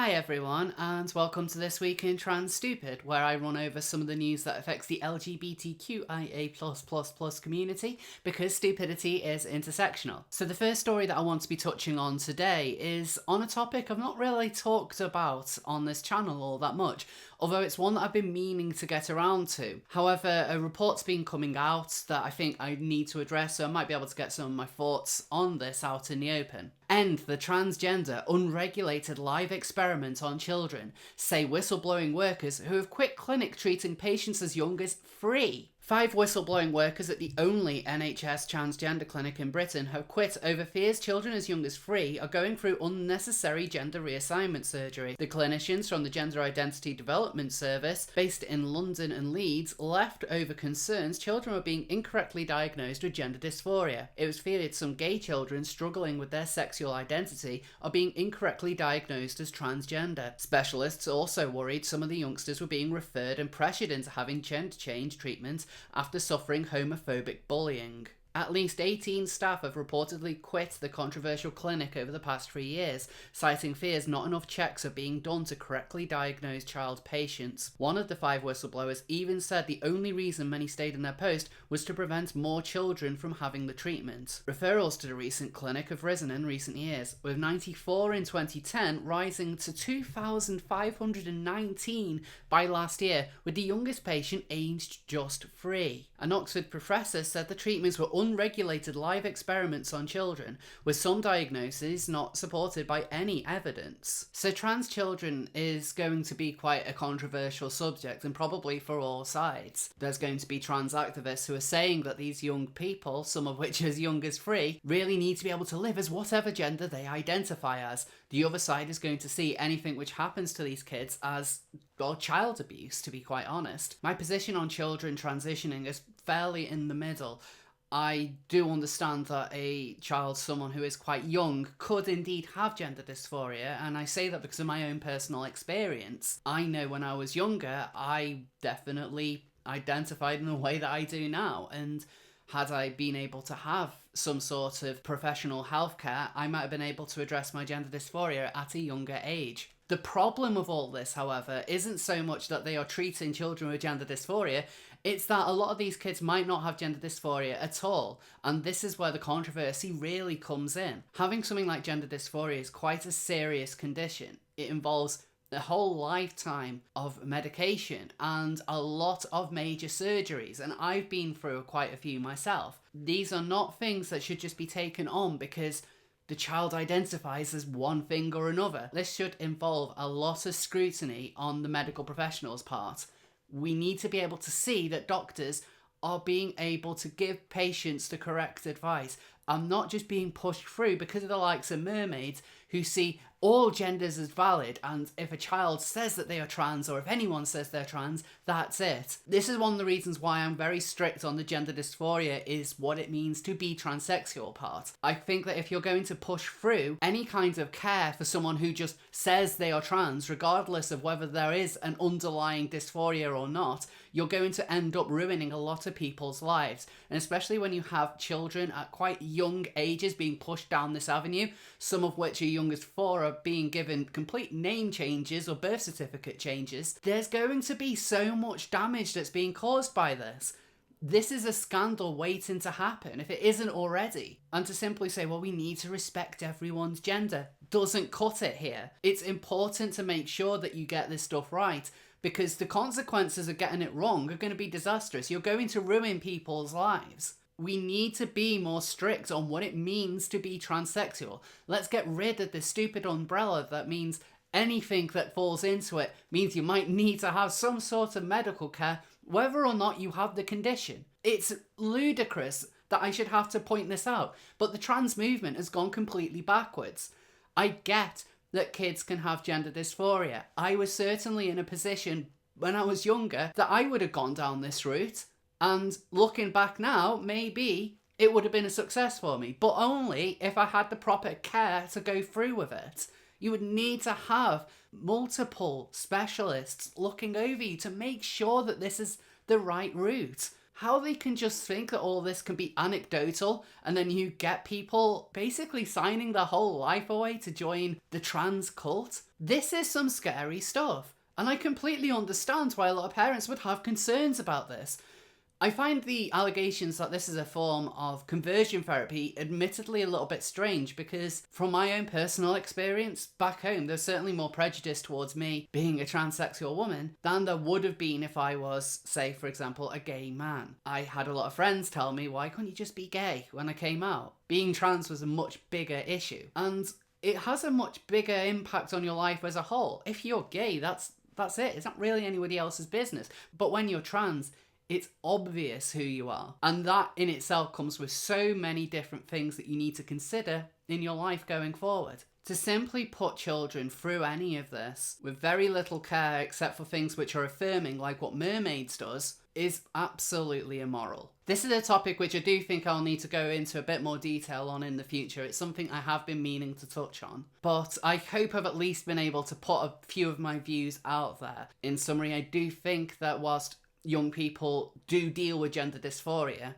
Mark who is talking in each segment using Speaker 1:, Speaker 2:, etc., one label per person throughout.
Speaker 1: Hi everyone, and welcome to This Week in Trans Stupid, where I run over some of the news that affects the LGBTQIA+++ community, because stupidity is intersectional. So the first story that I want to be touching on today is on a topic I've not really talked about on this channel all that much, although it's one that I've been meaning to get around to. However, a report's been coming out that I think I need to address, so I might be able to get some of my thoughts on this out in the open. End the transgender, unregulated live experiment on children, say whistleblowing workers who have quit clinic treating patients as young as 3. 5 whistleblowing workers at the only NHS transgender clinic in Britain have quit over fears children as young as 3 are going through unnecessary gender reassignment surgery. The clinicians from the Gender Identity Development Service, based in London and Leeds, left over concerns children were being incorrectly diagnosed with gender dysphoria. It was feared some gay children struggling with their sexual identity are being incorrectly diagnosed as transgender. Specialists also worried some of the youngsters were being referred and pressured into having gender change treatment after suffering homophobic bullying. At least 18 staff have reportedly quit the controversial clinic over the past 3 years, citing fears not enough checks are being done to correctly diagnose child patients. One of the 5 whistleblowers even said the only reason many stayed in their post was to prevent more children from having the treatment. Referrals to the recent clinic have risen in recent years, with 94 in 2010 rising to 2,519 by last year, with the youngest patient aged just 3. An Oxford professor said the treatments were unregulated live experiments on children, with some diagnoses not supported by any evidence. So trans children is going to be quite a controversial subject, and probably for all sides. There's going to be trans activists who are saying that these young people, some of which as young as 3, really need to be able to live as whatever gender they identify as. The other side is going to see anything which happens to these kids as, well, child abuse, to be quite honest. My position on children transitioning is fairly in the middle. I do understand that a child, someone who is quite young, could indeed have gender dysphoria, and I say that because of my own personal experience. I know when I was younger, I definitely identified in the way that I do now, and had I been able to have some sort of professional healthcare, I might have been able to address my gender dysphoria at a younger age. The problem with all this, however, isn't so much that they are treating children with gender dysphoria, it's that a lot of these kids might not have gender dysphoria at all, and this is where the controversy really comes in. Having something like gender dysphoria is quite a serious condition. It involves a whole lifetime of medication and a lot of major surgeries, and I've been through quite a few myself. These are not things that should just be taken on because the child identifies as one thing or another. This should involve a lot of scrutiny on the medical professionals' part. We need to be able to see that doctors are being able to give patients the correct advice and not just being pushed through because of the likes of mermaids who see all genders as valid, and if a child says that they are trans, or if anyone says they're trans, that's it. This is one of the reasons why I'm very strict on the gender dysphoria is what it means to be transsexual part. I think that if you're going to push through any kind of care for someone who just says they are trans, regardless of whether there is an underlying dysphoria or not, you're going to end up ruining a lot of people's lives. And especially when you have children at quite young ages being pushed down this avenue, some of which are young as 4 are being given complete name changes or birth certificate changes, there's going to be so much damage that's being caused by this. This is a scandal waiting to happen if it isn't already. And to simply say, well, we need to respect everyone's gender doesn't cut it here. It's important to make sure that you get this stuff right, because the consequences of getting it wrong are going to be disastrous. You're going to ruin people's lives. We need to be more strict on what it means to be transsexual. Let's get rid of this stupid umbrella that means anything that falls into it means you might need to have some sort of medical care, whether or not you have the condition. It's ludicrous that I should have to point this out, but the trans movement has gone completely backwards. I get that kids can have gender dysphoria. I was certainly in a position when I was younger that I would have gone down this route. And looking back now, maybe it would have been a success for me, but only if I had the proper care to go through with it. You would need to have multiple specialists looking over you to make sure that this is the right route. how they can just think that all this can be anecdotal, and then you get people basically signing their whole life away to join the trans cult. This is some scary stuff, and I completely understand why a lot of parents would have concerns about this. I find the allegations that this is a form of conversion therapy admittedly a little bit strange, because from my own personal experience back home, there's certainly more prejudice towards me being a transsexual woman than there would have been if I was, say, for example, a gay man. I had a lot of friends tell me, why couldn't you just be gay when I came out? Being trans was a much bigger issue, and it has a much bigger impact on your life as a whole. If you're gay, that's it. It's not really anybody else's business. But when you're trans, it's obvious who you are. And that in itself comes with so many different things that you need to consider in your life going forward. To simply put children through any of this with very little care except for things which are affirming, like what Mermaids does, is absolutely immoral. This is a topic which I do think I'll need to go into a bit more detail on in the future. It's something I have been meaning to touch on. But I hope I've at least been able to put a few of my views out there. In summary, I do think that whilst young people do deal with gender dysphoria,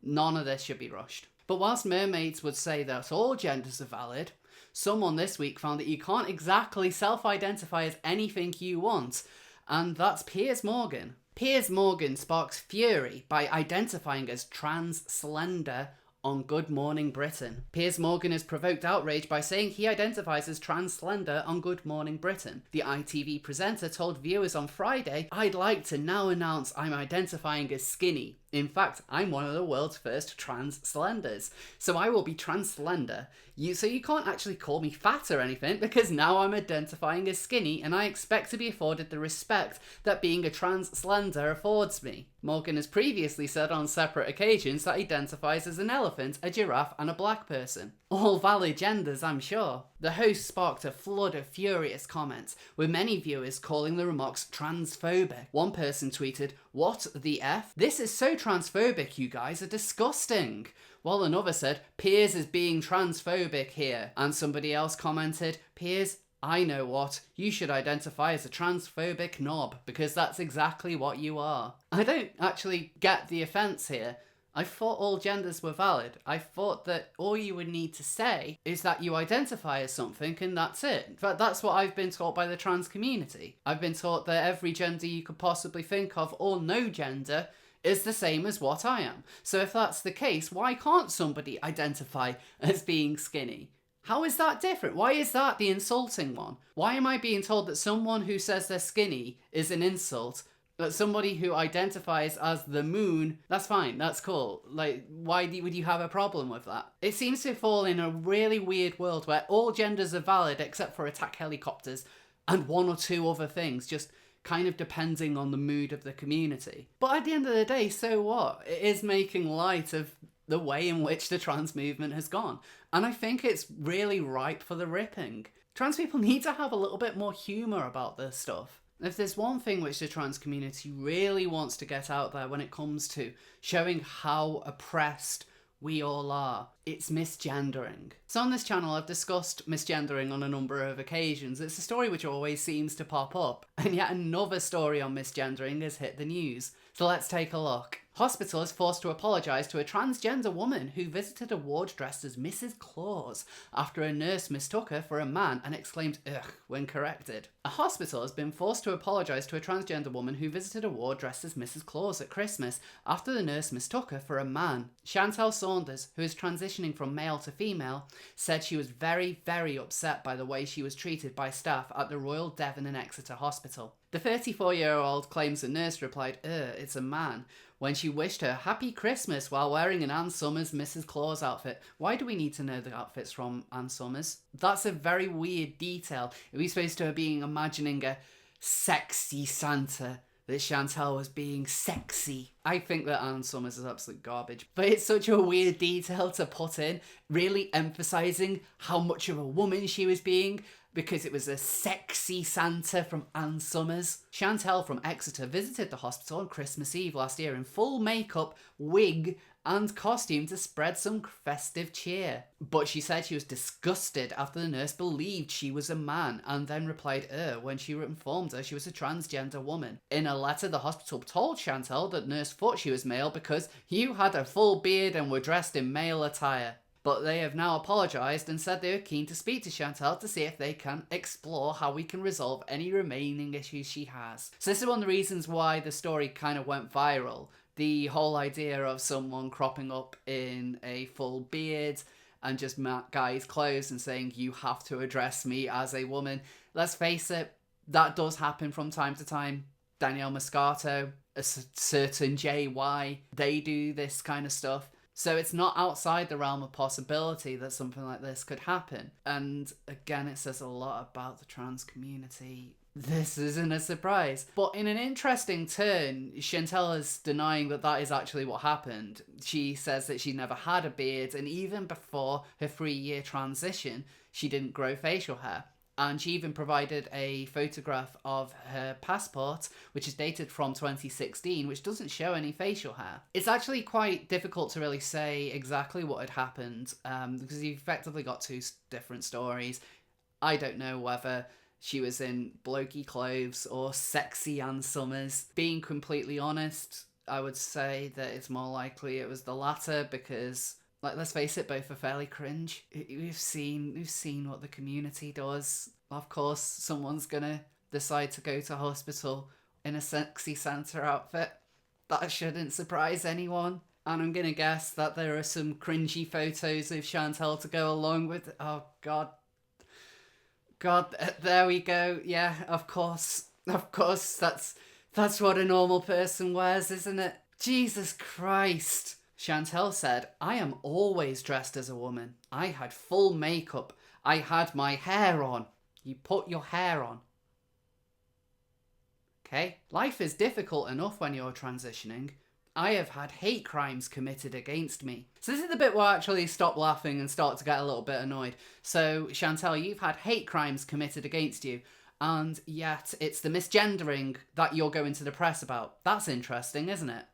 Speaker 1: none of this should be rushed. But whilst Mermaids would say that all genders are valid, someone this week found that you can't exactly self-identify as anything you want, and that's Piers Morgan. Piers Morgan sparks fury by identifying as trans slender on Good Morning Britain. Piers Morgan has provoked outrage by saying he identifies as trans slender on Good Morning Britain. The ITV presenter told viewers on Friday, "I'd like to now announce I'm identifying as skinny. In fact, I'm one of the world's first trans slenders. So I will be trans slender. So you can't actually call me fat or anything, because now I'm identifying as skinny and I expect to be afforded the respect that being a trans slender affords me." Morgan has previously said on separate occasions that he identifies as an elephant, a giraffe and a black person. All valid genders, I'm sure. The host sparked a flood of furious comments, with many viewers calling the remarks transphobic. One person tweeted, "What the F? This is so transphobic, you guys are disgusting." While another said, "Piers is being transphobic here." And somebody else commented, "Piers, I know what, you should identify as a transphobic knob, because that's exactly what you are." I don't actually get the offence here. I thought all genders were valid. I thought that all you would need to say is that you identify as something and that's it. In fact, that's what I've been taught by the trans community. I've been taught that every gender you could possibly think of, or no gender, is the same as what I am. So if that's the case, why can't somebody identify as being skinny? How is that different? Why is that the insulting one? Why am I being told that someone who says they're skinny is an insult? But somebody who identifies as the moon, that's fine, that's cool. Like, why would you have a problem with that? It seems to fall in a really weird world where all genders are valid except for attack helicopters and one or two other things, just kind of depending on the mood of the community. But at the end of the day, so what? It is making light of the way in which the trans movement has gone. And I think it's really ripe for the ripping. Trans people need to have a little bit more humour about this stuff. If there's one thing which the trans community really wants to get out there when it comes to showing how oppressed we all are, it's misgendering. So on this channel I've discussed misgendering on a number of occasions. It's a story which always seems to pop up, and yet another story on misgendering has hit the news. So let's take a look. Hospital is forced to apologise to a transgender woman who visited a ward dressed as Mrs. Claus after a nurse mistook her for a man and exclaimed "ugh" when corrected. A hospital has been forced to apologise to a transgender woman who visited a ward dressed as Mrs. Claus at Christmas after the nurse mistook her for a man. Chantal Saunders, who is transitioning from male to female, said she was very, very upset by the way she was treated by staff at the Royal Devon and Exeter Hospital. The 34-year-old claims the nurse replied, it's a man," when she wished her Happy Christmas while wearing an Ann Summers Mrs. Claus outfit. Why do we need to know the outfits from Ann Summers? That's a very weird detail. Are we supposed to be imagining a sexy Santa, that Chantal was being sexy? I think that Ann Summers is absolute garbage, but it's such a weird detail to put in, really emphasising how much of a woman she was being. because it was a sexy Santa from Ann Summers. Chantel from Exeter visited the hospital on Christmas Eve last year in full makeup, wig, and costume to spread some festive cheer. But she said she was disgusted after the nurse believed she was a man and then replied when she informed her she was a transgender woman. In a letter, the hospital told Chantel that nurse thought she was male because you had a full beard and were dressed in male attire. But they have now apologised and said they are keen to speak to Chantel to see if they can explore how we can resolve any remaining issues she has. So this is one of the reasons why the story kind of went viral. The whole idea of someone cropping up in a full beard and just guy's clothes and saying, you have to address me as a woman. Let's face it, that does happen from time to time. Danielle Moscato, a certain JY, they do this kind of stuff. So it's not outside the realm of possibility that something like this could happen. And again, it says a lot about the trans community. This isn't a surprise. But in an interesting turn, Chantel is denying that that is actually what happened. She says that she never had a beard, and even before her 3-year transition, she didn't grow facial hair. And she even provided a photograph of her passport, which is dated from 2016, which doesn't show any facial hair. It's actually quite difficult to really say exactly what had happened, because you've effectively got two different stories. I don't know whether she was in blokey clothes or sexy Ann Summers. Being completely honest, I would say that it's more likely it was the latter because, like, let's face it, both are fairly cringe. We've seen what the community does. Of course, someone's gonna decide to go to hospital in a sexy Santa outfit. That shouldn't surprise anyone. And I'm gonna guess that there are some cringy photos of Chantel to go along with. Oh, God, there we go. Yeah, of course, that's what a normal person wears, isn't it? Jesus Christ. Chantel said, I am always dressed as a woman. I had full makeup. I had my hair on. You put your hair on. Okay? Life is difficult enough when you're transitioning. I have had hate crimes committed against me. So this is the bit where I actually stop laughing and start to get a little bit annoyed. So, Chantel, you've had hate crimes committed against you, and yet it's the misgendering that you're going to the press about. That's interesting, isn't it?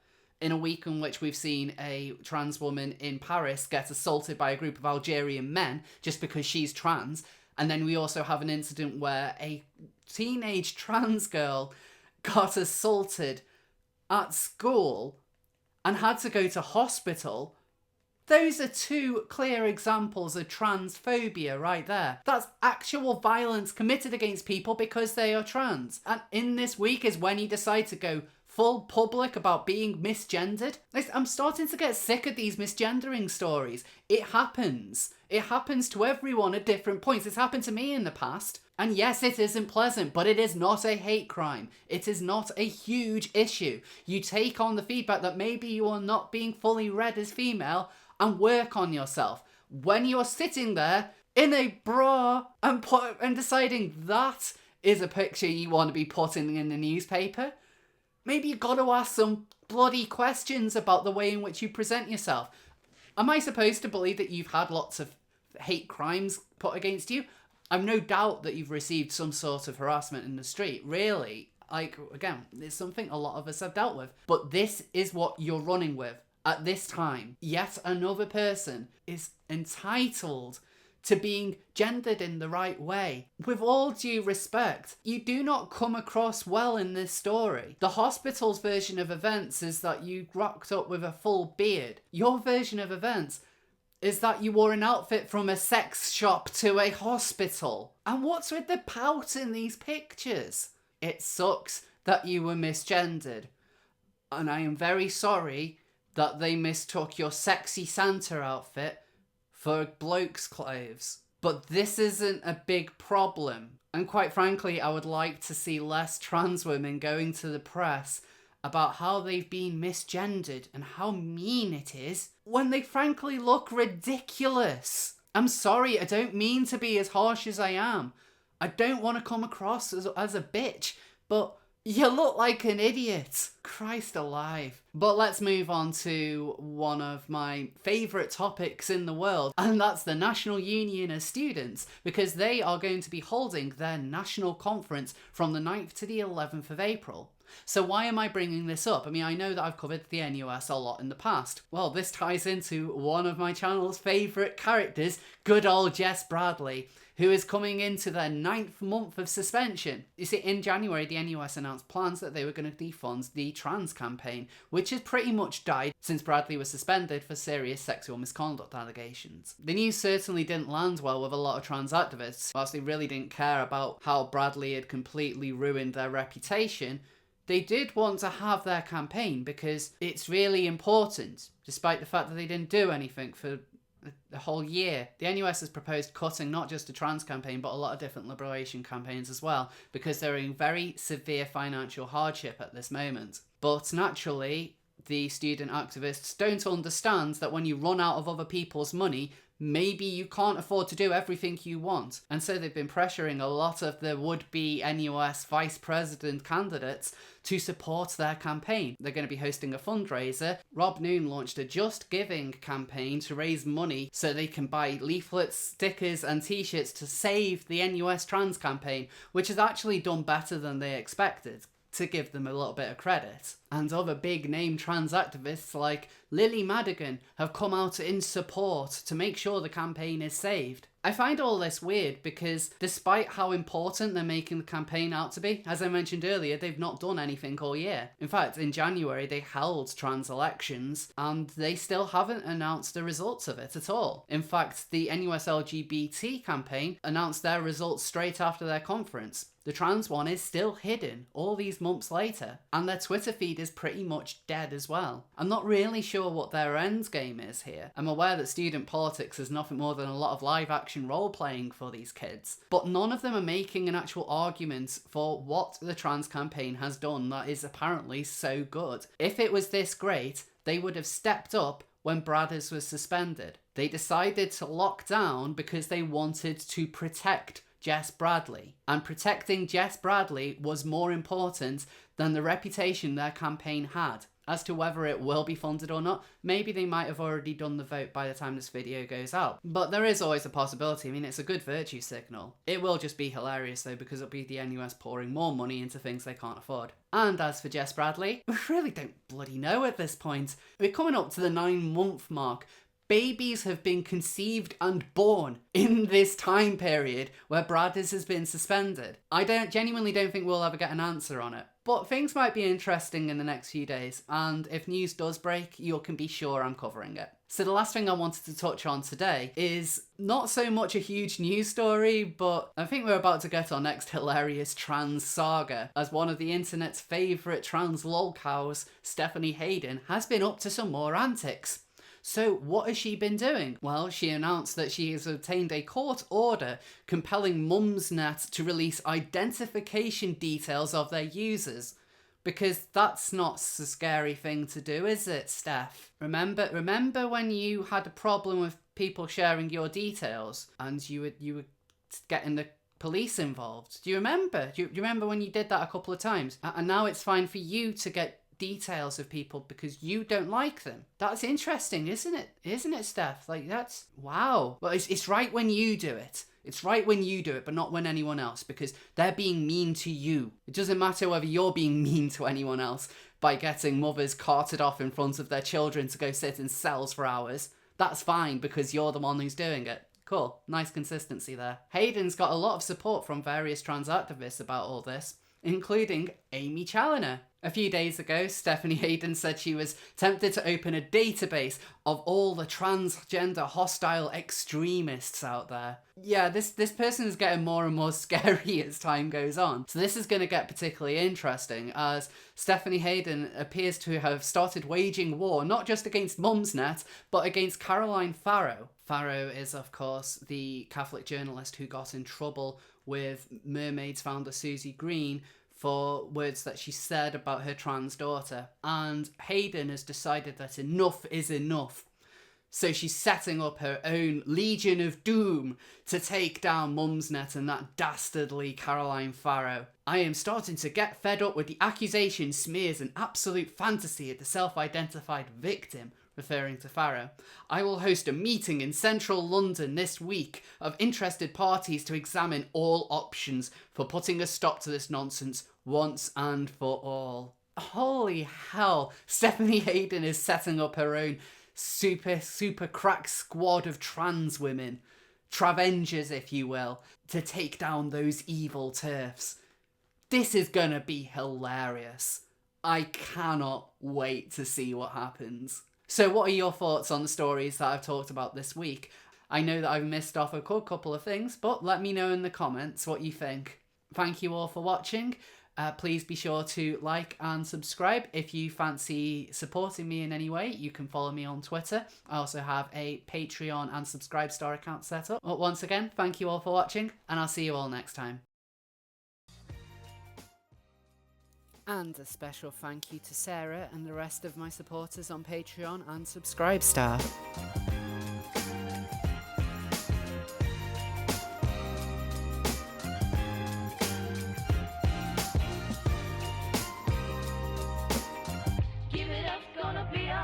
Speaker 1: In a week in which we've seen a trans woman in Paris get assaulted by a group of Algerian men just because she's trans, and then we also have an incident where a teenage trans girl got assaulted at school and had to go to hospital. Those are two clear examples of transphobia right there. That's actual violence committed against people because they are trans. And in this week is when you decide to go full public about being misgendered. I'm starting to get sick of these misgendering stories. It happens. It happens to everyone at different points. It's happened to me in the past. And yes, it isn't pleasant, but it is not a hate crime. It is not a huge issue. You take on the feedback that maybe you are not being fully read as female and work on yourself. When you're sitting there in a bra and deciding that is a picture you want to be putting in the newspaper, maybe you got to ask some bloody questions about the way in which you present yourself. Am I supposed to believe that you've had lots of hate crimes put against you? I've no doubt that you've received some sort of harassment in the street. Really, again, it's something a lot of us have dealt with. But this is what you're running with at this time. Yet another person is entitled to being gendered in the right way. With all due respect, you do not come across well in this story. The hospital's version of events is that you rocked up with a full beard. Your version of events is that you wore an outfit from a sex shop to a hospital. And what's with the pout in these pictures? It sucks that you were misgendered. And I am very sorry that they mistook your sexy Santa outfit for bloke's clothes. But this isn't a big problem. And quite frankly, I would like to see less trans women going to the press about how they've been misgendered and how mean it is when they frankly look ridiculous. I'm sorry, I don't mean to be as harsh as I am. I don't want to come across as a bitch, but You look like an idiot. Christ alive. But let's move on to one of my favourite topics in the world, and that's the National Union of Students, because they are going to be holding their national conference from the 9th to the 11th of April. So why am I bringing this up? I mean, I know that I've covered the NUS a lot in the past. Well, this ties into one of my channel's favourite characters, good old Jess Bradley, who is coming into their 9th month of suspension. You see, in January, the NUS announced plans that they were going to defund the trans campaign, which has pretty much died since Bradley was suspended for serious sexual misconduct allegations. The news certainly didn't land well with a lot of trans activists. Whilst they really didn't care about how Bradley had completely ruined their reputation, they did want to have their campaign because it's really important, despite the fact that they didn't do anything for the whole year. The NUS has proposed cutting not just a trans campaign, but a lot of different liberation campaigns as well, because they're in very severe financial hardship at this moment. But naturally, the student activists don't understand that when you run out of other people's money, maybe you can't afford to do everything you want. And so they've been pressuring a lot of the would-be NUS vice president candidates to support their campaign. They're going to be hosting a fundraiser. Rob Noon launched a Just Giving campaign to raise money so they can buy leaflets, stickers and t-shirts to save the NUS Trans campaign, which has actually done better than they expected, to give them a little bit of credit. And other big name trans activists like Lily Madigan have come out in support to make sure the campaign is saved. I find all this weird because despite how important they're making the campaign out to be, as I mentioned earlier, they've not done anything all year. In fact, in January they held trans elections and they still haven't announced the results of it at all. In fact, the NUS LGBT campaign announced their results straight after their conference. The trans one is still hidden all these months later, and their Twitter feed is pretty much dead as well. I'm not really sure what their end game is here. I'm aware that student politics is nothing more than a lot of live action role playing for these kids, but none of them are making an actual argument for what the trans campaign has done that is apparently so good. If it was this great, they would have stepped up when Bradders was suspended. They decided to lock down because they wanted to protect Jess Bradley, and protecting Jess Bradley was more important than the reputation their campaign had. As to whether it will be funded or not, maybe they might have already done the vote by the time this video goes out. But there is always a possibility. I mean, it's a good virtue signal. It will just be hilarious though, because it'll be the NUS pouring more money into things they can't afford. And as for Jess Bradley, we really don't bloody know at this point. We're coming up to the 9-month mark. Babies have been conceived and born in this time period where Bradders has been suspended. I genuinely don't think we'll ever get an answer on it. But things might be interesting in the next few days, and if news does break, you can be sure I'm covering it. So the last thing I wanted to touch on today is not so much a huge news story, but I think we're about to get our next hilarious trans saga, as one of the internet's favourite trans lolcows, Stephanie Hayden, has been up to some more antics. So what has she been doing? Well, she announced that she has obtained a court order compelling Mumsnet to release identification details of their users. Because that's not a scary thing to do, is it, Steph? Remember when you had a problem with people sharing your details and you were getting the police involved? Do you remember? Do you remember when you did that a couple of times? And now it's fine for you to get details of people because you don't like them. That's interesting, isn't it? Isn't it, Steph? Like, that's wow. Well, it's right when you do it. It's right when you do it, but not when anyone else, because they're being mean to you. It doesn't matter whether you're being mean to anyone else by getting mothers carted off in front of their children to go sit in cells for hours. That's fine because you're the one who's doing it. Cool. Nice consistency there. Hayden's got a lot of support from various trans activists about all this, including Amy Challoner. A few days ago, Stephanie Hayden said she was tempted to open a database of all the transgender hostile extremists out there. Yeah, this person is getting more and more scary as time goes on. So this is going to get particularly interesting as Stephanie Hayden appears to have started waging war not just against Mumsnet, but against Caroline Farrow. Farrow is, of course, the Catholic journalist who got in trouble with Mermaids founder Susie Green for words that she said about her trans daughter. And Hayden has decided that enough is enough. So she's setting up her own Legion of Doom to take down Mumsnet and that dastardly Caroline Farrow. I am starting to get fed up with the accusation, smears and absolute fantasy of the self-identified victim, referring to Farrow. I will host a meeting in central London this week of interested parties to examine all options for putting a stop to this nonsense once and for all. Holy hell, Stephanie Hayden is setting up her own super crack squad of trans women, Travengers if you will, to take down those evil TERFs. This is gonna be hilarious. I cannot wait to see what happens. So what are your thoughts on the stories that I've talked about this week? I know that I've missed off a couple of things, but let me know in the comments what you think. Thank you all for watching. Please be sure to like and subscribe. If you fancy supporting me in any way, you can follow me on Twitter. I also have a Patreon and Subscribestar account set up. But once again, thank you all for watching, and I'll see you all next time. And a special thank you to Sarah and the rest of my supporters on Patreon and Subscribestar.